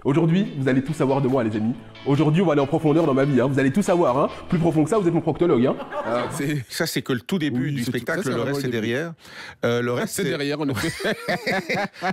Aujourd'hui, vous allez tout savoir de moi, les amis. Aujourd'hui, on va aller en profondeur dans ma vie. Hein. Vous allez tout savoir. Hein. Plus profond que ça, vous êtes mon proctologue. Hein. Ça, c'est que le tout début du spectacle. Le reste, c'est derrière. Le reste, c'est derrière, en effet.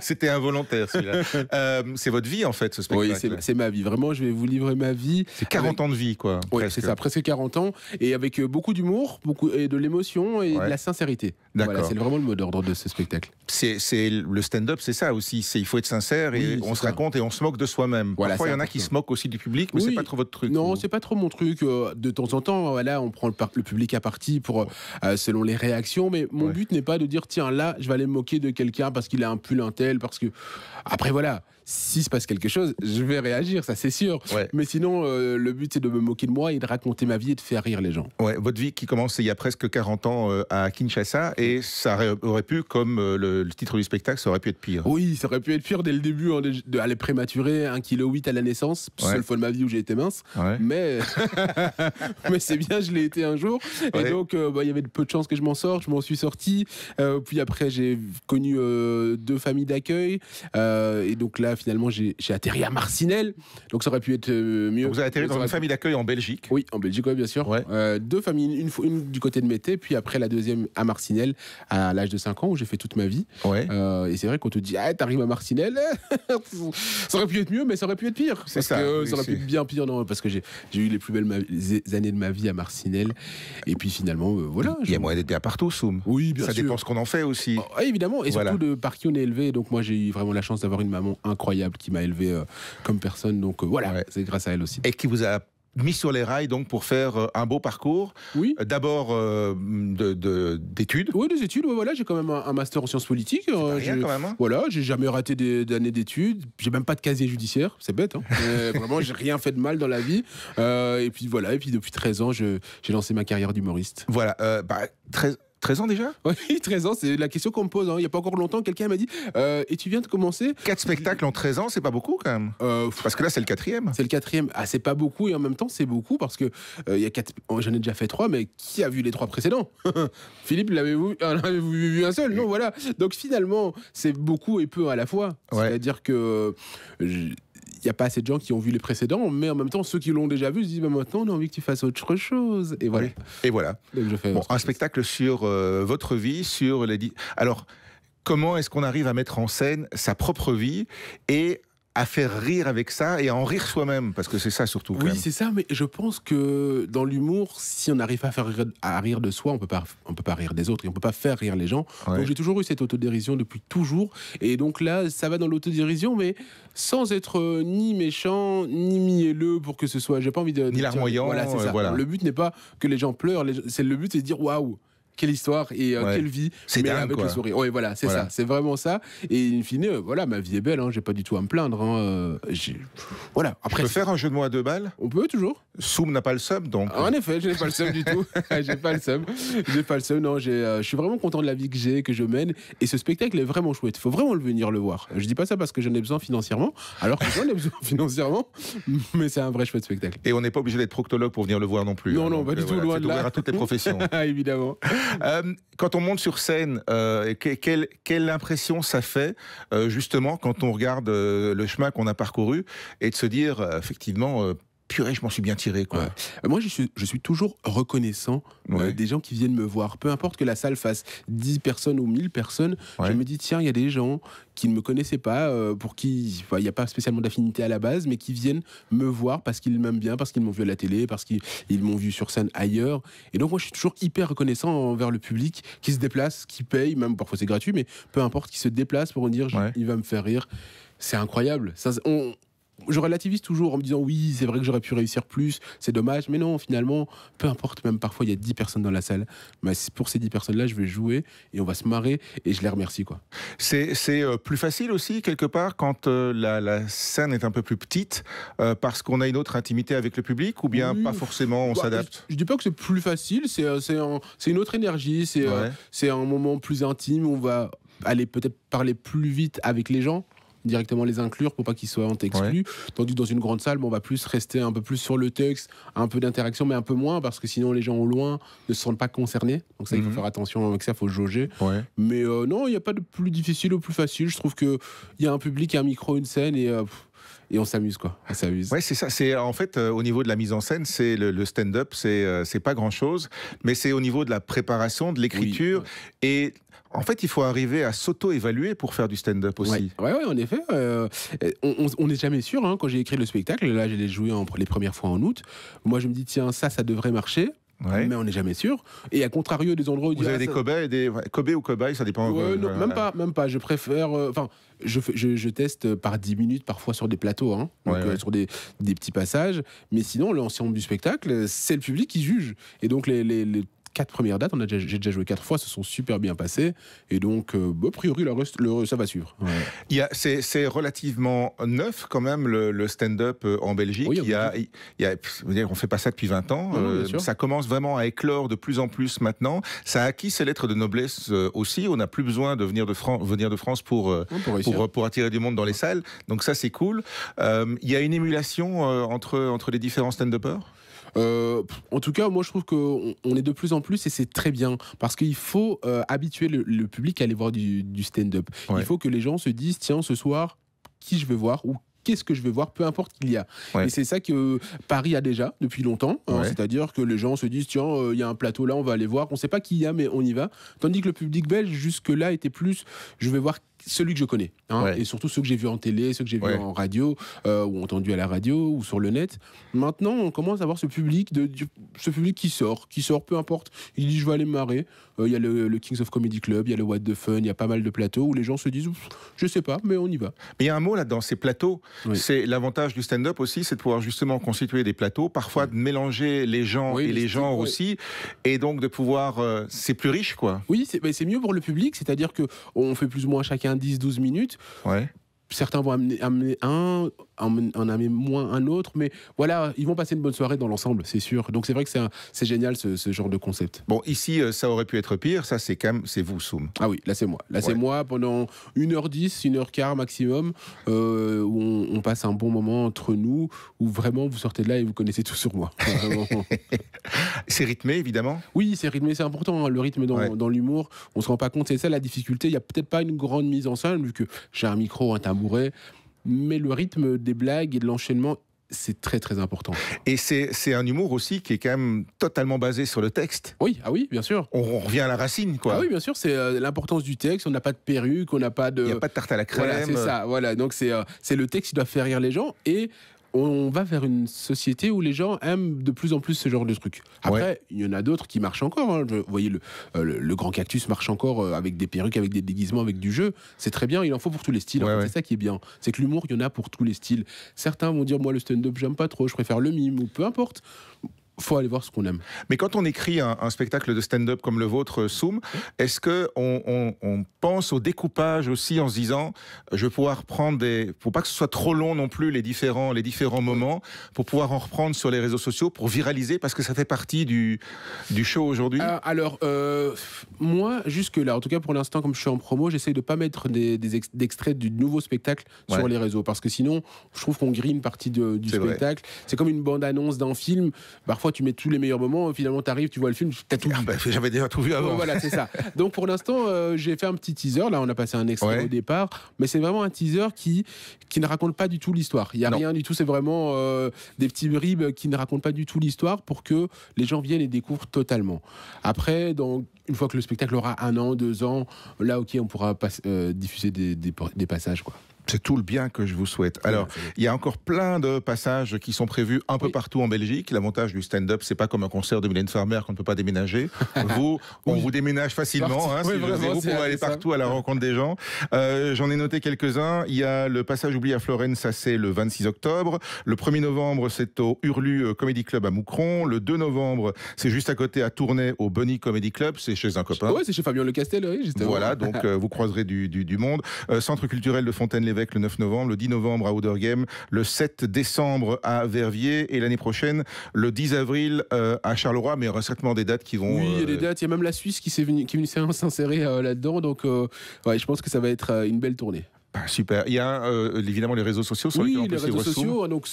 C'était involontaire, celui-là. C'est votre vie, en fait, ce spectacle. Oui, c'est ma vie. Vraiment, je vais vous livrer ma vie. C'est 40 ans de vie, quoi. Oui, c'est ça, presque 40 ans. Et avec beaucoup d'humour, et de l'émotion et de la sincérité. D'accord. Voilà, c'est vraiment le mot d'ordre de ce spectacle. C'est le stand-up, c'est ça aussi. Il faut être sincère et on se raconte et on se moque de soi-même. Voilà, parfois, il y en a qui se moquent aussi du public, mais c'est pas trop votre truc. Non, c'est pas trop mon truc. De temps en temps, voilà, on prend le public à partie pour selon les réactions. Mais mon but n'est pas de dire tiens là, je vais aller me moquer de quelqu'un parce qu'il a un pull un tel, parce que après voilà. S'il se passe quelque chose, je vais réagir, ça c'est sûr. Mais sinon, le but c'est de me moquer de moi et de raconter ma vie et de faire rire les gens. Ouais, votre vie qui commence il y a presque 40 ans à Kinshasa et ça aurait pu, comme le titre du spectacle, ça aurait pu être pire. Oui, ça aurait pu être pire dès le début, hein, aller prématuré, 1,8 kg à la naissance, seule fois de ma vie où j'ai été mince. Mais mais c'est bien, je l'ai été un jour. Et donc, il y avait peu de chances que je m'en sorte, je m'en suis sorti. Puis après, j'ai connu 2 familles d'accueil. Et donc là, finalement, j'ai atterri à Marcinelle, donc ça aurait pu être mieux. Vous avez atterri dans une famille d'accueil en Belgique? Oui, en Belgique, bien sûr. 2 familles, une du côté de Mété, puis après la deuxième à Marcinelle, à l'âge de 5 ans, où j'ai fait toute ma vie. Et c'est vrai qu'on te dit, ah, t'arrives à Marcinelle, ça aurait pu être mieux, mais ça aurait pu être pire. C'est ça. Ça aurait pu être bien pire, non, parce que j'ai eu les plus belles années de ma vie à Marcinelle. Et puis finalement, voilà. Il y a moyen d'être bien partout, Soum. Oui, bien sûr. Ça dépend ce qu'on en fait aussi. Évidemment, et surtout de par qui on est élevé. Donc moi, j'ai eu vraiment la chance d'avoir une maman incroyable qui m'a élevé comme personne. Donc voilà, c'est grâce à elle aussi. Et qui vous a mis sur les rails donc pour faire un beau parcours. Oui. D'abord d'études. Oui, des études. Voilà, j'ai quand même un master en sciences politiques. Rien quand même. Hein. Voilà, j'ai jamais raté d'années d'études. J'ai même pas de casier judiciaire. C'est bête. Hein. Vraiment, j'ai rien fait de mal dans la vie. Et puis voilà. Et puis depuis 13 ans, j'ai lancé ma carrière d'humoriste. Voilà. 13 ans déjà? Oui, 13 ans, c'est la question qu'on me pose. Hein. Il n'y a pas encore longtemps, quelqu'un m'a dit et tu viens de commencer? 4 spectacles en 13 ans, c'est pas beaucoup quand même. Parce que là, c'est le 4e. C'est le 4e. Ah, c'est pas beaucoup et en même temps, c'est beaucoup parce que j'en ai déjà fait 3, mais qui a vu les 3 précédents? Philippe, l'avez-vous vu un seul? Non, voilà. Donc finalement, c'est beaucoup et peu à la fois. C'est-à-dire que il n'y a pas assez de gens qui ont vu les précédents, mais en même temps, ceux qui l'ont déjà vu se disent bah, maintenant, on a envie que tu fasses autre chose. Et voilà. Et voilà. Donc, je fais un spectacle sur votre vie, sur les... Alors, comment est-ce qu'on arrive à mettre en scène sa propre vie et à faire rire avec ça et à en rire soi-même, parce que c'est ça surtout. Oui, c'est ça, mais je pense que dans l'humour, si on n'arrive pas à rire de soi, on peut pas rire des autres et on peut pas faire rire les gens. Donc j'ai toujours eu cette autodérision depuis toujours, et donc là, ça va dans l'autodérision, mais sans être ni méchant ni mielleux pour que ce soit. J'ai pas envie de ni larmoyant. Voilà, c'est ça. Le but n'est pas que les gens pleurent. Le but, c'est de dire waouh. Quelle histoire et quelle vie, c'est dingue, avec quoi. le sourire. Oui, voilà, c'est ça, c'est vraiment ça. Et in fine, voilà, ma vie est belle, hein, j'ai pas du tout à me plaindre. Hein, voilà. Après, je peux faire un jeu de mots à 2 balles? On peut toujours. Soum n'a pas le seum, donc. En effet, je n'ai pas le seum du tout. J'ai pas le seum. Non, je suis vraiment content de la vie que je mène. Et ce spectacle est vraiment chouette. Il faut vraiment venir le voir. Je dis pas ça parce que j'en ai besoin financièrement, alors que j'en ai besoin financièrement, mais c'est un vrai chouette spectacle. Et on n'est pas obligé d'être proctologue pour venir le voir non plus. Non, non, pas du tout, loin de là. C'est ouvert à toutes les professions. Évidemment. Quand on monte sur scène, quelle impression ça fait, justement, quand on regarde le chemin qu'on a parcouru, et de se dire, effectivement, purée, je m'en suis bien tiré, quoi. Moi, je suis toujours reconnaissant des gens qui viennent me voir. Peu importe que la salle fasse 10 personnes ou 1000 personnes, je me dis, tiens, il y a des gens qui ne me connaissaient pas, pour qui il n'y a pas spécialement d'affinité à la base, mais qui viennent me voir parce qu'ils m'aiment bien, parce qu'ils m'ont vu à la télé, parce qu'ils m'ont vu sur scène ailleurs. Et donc, moi, je suis toujours hyper reconnaissant envers le public qui se déplace, qui paye, même parfois c'est gratuit, mais peu importe, qui se déplace pour me dire, il va me faire rire. C'est incroyable. Je relativise toujours en me disant oui, c'est vrai que j'aurais pu réussir plus, c'est dommage, mais non, finalement, peu importe, même parfois il y a 10 personnes dans la salle, mais pour ces 10 personnes-là, je vais jouer et on va se marrer et je les remercie, quoi. C'est plus facile aussi, quelque part, quand la scène est un peu plus petite, parce qu'on a une autre intimité avec le public, ou bien pas forcément, on s'adapte? Je dis pas que c'est plus facile, c'est une autre énergie, c'est un moment plus intime, on va aller peut-être parler plus vite avec les gens, directement les inclure pour pas qu'ils soient exclus, tandis que dans une grande salle, on va plus rester un peu plus sur le texte, un peu d'interaction, mais un peu moins, parce que sinon les gens au loin ne se sentent pas concernés, donc ça il faut faire attention avec ça, il faut jauger, mais non, il n'y a pas de plus difficile ou plus facile, je trouve qu'il y a un public, un micro, une scène, et et on s'amuse, quoi. On s'amuse. Ouais, c'est ça. C'est en fait au niveau de la mise en scène, c'est le stand-up, c'est pas grand-chose, mais c'est au niveau de la préparation, de l'écriture, et en fait, il faut arriver à s'auto-évaluer pour faire du stand-up aussi. Ouais, en effet. On n'est jamais sûr. Hein, quand j'ai écrit le spectacle, là, je l'ai joué les premières fois en août. Moi, je me dis, tiens, ça devrait marcher. Ouais. Mais on n'est jamais sûr. Et à contrario, des endroits où vous avez des cobayes, cobayes ou cobayes, ça dépend. Non, même pas. Je préfère. Je teste par 10 minutes parfois sur des plateaux, hein, donc, sur des petits passages. Mais sinon, l'ensemble du spectacle, c'est le public qui juge. Et donc les 4 premières dates, j'ai déjà joué 4 fois, se sont super bien passées. Et donc, a priori, ça va suivre. Ouais. C'est relativement neuf quand même le stand-up en Belgique. Oui, on fait pas ça depuis 20 ans. Ça commence vraiment à éclore de plus en plus maintenant. Ça a acquis ses lettres de noblesse aussi. On n'a plus besoin de venir de France pour attirer du monde dans les salles. Donc ça, c'est cool. Il y a une émulation entre les différents stand-uppers. En tout cas, moi je trouve qu'on est de plus en plus, et c'est très bien, parce qu'il faut habituer le public à aller voir du stand-up. Ouais. Il faut que les gens se disent, tiens, ce soir, qui je vais voir, ou qu'est-ce que je vais voir, peu importe qu'il y a. Ouais. Et c'est ça que Paris a déjà depuis longtemps, hein, c'est-à-dire que les gens se disent, tiens, il y a un plateau là, on va aller voir, on ne sait pas qui il y a, mais on y va. Tandis que le public belge, jusque-là, était plus, je vais voir celui que je connais, hein, et surtout ceux que j'ai vus en télé, ceux que j'ai vus en radio, ou entendus à la radio, ou sur le net. Maintenant, on commence à voir ce public qui sort, peu importe. Il dit, je vais aller me marrer. Il y a le Kings of Comedy Club, il y a le What the Fun, il y a pas mal de plateaux où les gens se disent, je sais pas, mais on y va. Mais il y a un mot là-dedans, ces plateaux. C'est l'avantage du stand-up aussi, c'est de pouvoir justement constituer des plateaux, parfois de mélanger les gens et les genres aussi, et donc de pouvoir, c'est plus riche, quoi. Oui, c'est mieux pour le public, c'est-à-dire qu'on fait plus ou moins chacun 10-12 minutes. Ouais. Certains vont amener en amener moins un autre, mais voilà, ils vont passer une bonne soirée dans l'ensemble, c'est sûr. Donc c'est vrai que c'est génial ce genre de concept. Bon, ici, ça aurait pu être pire, ça c'est vous, Soum. Ah oui, là c'est moi. Là c'est moi pendant 1h10, 1h15 maximum, où on passe un bon moment entre nous, où vraiment vous sortez de là et vous connaissez tout sur moi. C'est rythmé, évidemment. Oui, c'est rythmé, c'est important, hein, le rythme dans l'humour. On se rend pas compte, c'est ça la difficulté. Il y a peut-être pas une grande mise en scène, vu que j'ai un micro, un tabouret, mais le rythme des blagues et de l'enchaînement, c'est très très important. Et c'est un humour aussi qui est quand même totalement basé sur le texte. Oui, ah oui, bien sûr. On revient à la racine, quoi. Ah oui, bien sûr, c'est l'importance du texte. On n'a pas de perruque, on n'a pas de... Il n'y a pas de tarte à la crème. Voilà, c'est ça. Voilà, donc c'est le texte qui doit faire rire les gens, et on va vers une société où les gens aiment de plus en plus ce genre de trucs. Après, il y en a d'autres qui marchent encore. Hein. Vous voyez, le Grand Cactus marche encore avec des perruques, avec des déguisements, avec du jeu. C'est très bien, il en faut pour tous les styles. C'est ça qui est bien. C'est que l'humour, il y en a pour tous les styles. Certains vont dire, moi, le stand-up, j'aime pas trop, je préfère le mime, ou peu importe. Faut aller voir ce qu'on aime. Mais quand on écrit un spectacle de stand-up comme le vôtre, Soum, est-ce qu'on pense au découpage aussi en se disant, je vais pouvoir prendre faut pas que ce soit trop long non plus les différents moments, pour pouvoir en reprendre sur les réseaux sociaux, pour viraliser, parce que ça fait partie du show aujourd'hui. Alors, moi, jusque-là, en tout cas pour l'instant, comme je suis en promo, j'essaye de pas mettre d'extraits du nouveau spectacle sur les réseaux, parce que sinon, je trouve qu'on grille une partie du spectacle. C'est comme une bande-annonce d'un film. Parfois, tu mets tous les meilleurs moments, finalement, tu arrives, tu vois le film, t'as tout vu. J'avais déjà tout vu avant. Voilà, c'est ça. Donc, pour l'instant, j'ai fait un petit teaser. Là, on a passé un extrait au départ, mais c'est vraiment un teaser qui ne raconte pas du tout l'histoire. Il n'y a rien du tout. C'est vraiment des petits bribes qui ne racontent pas du tout l'histoire pour que les gens viennent et découvrent totalement. Après, une fois que le spectacle aura 1 an, 2 ans, là, ok, on pourra diffuser des passages, quoi. C'est tout le bien que je vous souhaite. Alors, il y a encore plein de passages qui sont prévus un peu partout en Belgique. L'avantage du stand-up, c'est pas comme un concert de Mylène Farmer qu'on ne peut pas déménager. On vous déménage facilement. Hein, vous pouvez aller partout à la rencontre des gens. J'en ai noté quelques-uns. Il y a le passage oublié à Florence, ça c'est le 26 octobre. Le 1er novembre, c'est au Hurlu Comedy Club à Moucron. Le 2 novembre, c'est juste à côté à Tournai au Bunny Comedy Club. C'est chez un copain. Ouais, c'est chez Fabien Lecastel, oui, justement. Voilà, donc vous croiserez du monde. Centre culturel de Fontaine-l'Évêque le 9 novembre, le 10 novembre à Oudergem, le 7 décembre à Verviers et l'année prochaine, le 10 avril à Charleroi, mais il y aura certainement des dates qui vont... Oui, il y a des dates, il y a même la Suisse qui est venue s'insérer là-dedans, donc je pense que ça va être une belle tournée. Super. Il y a évidemment les réseaux sociaux sur lesquels on peut suivre Soum. Oui, les réseaux sociaux. Donc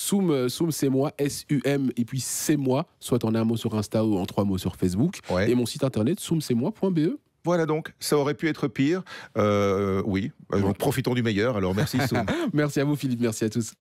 Soum, c'est moi, S-U-M, et puis c'est moi, soit en un mot sur Insta ou en 3 mots sur Facebook. Et mon site internet, soumcestmoi.be. Voilà donc, ça aurait pu être pire. Oui, donc profitons du meilleur. Alors merci Soum. Merci à vous Philippe, merci à tous.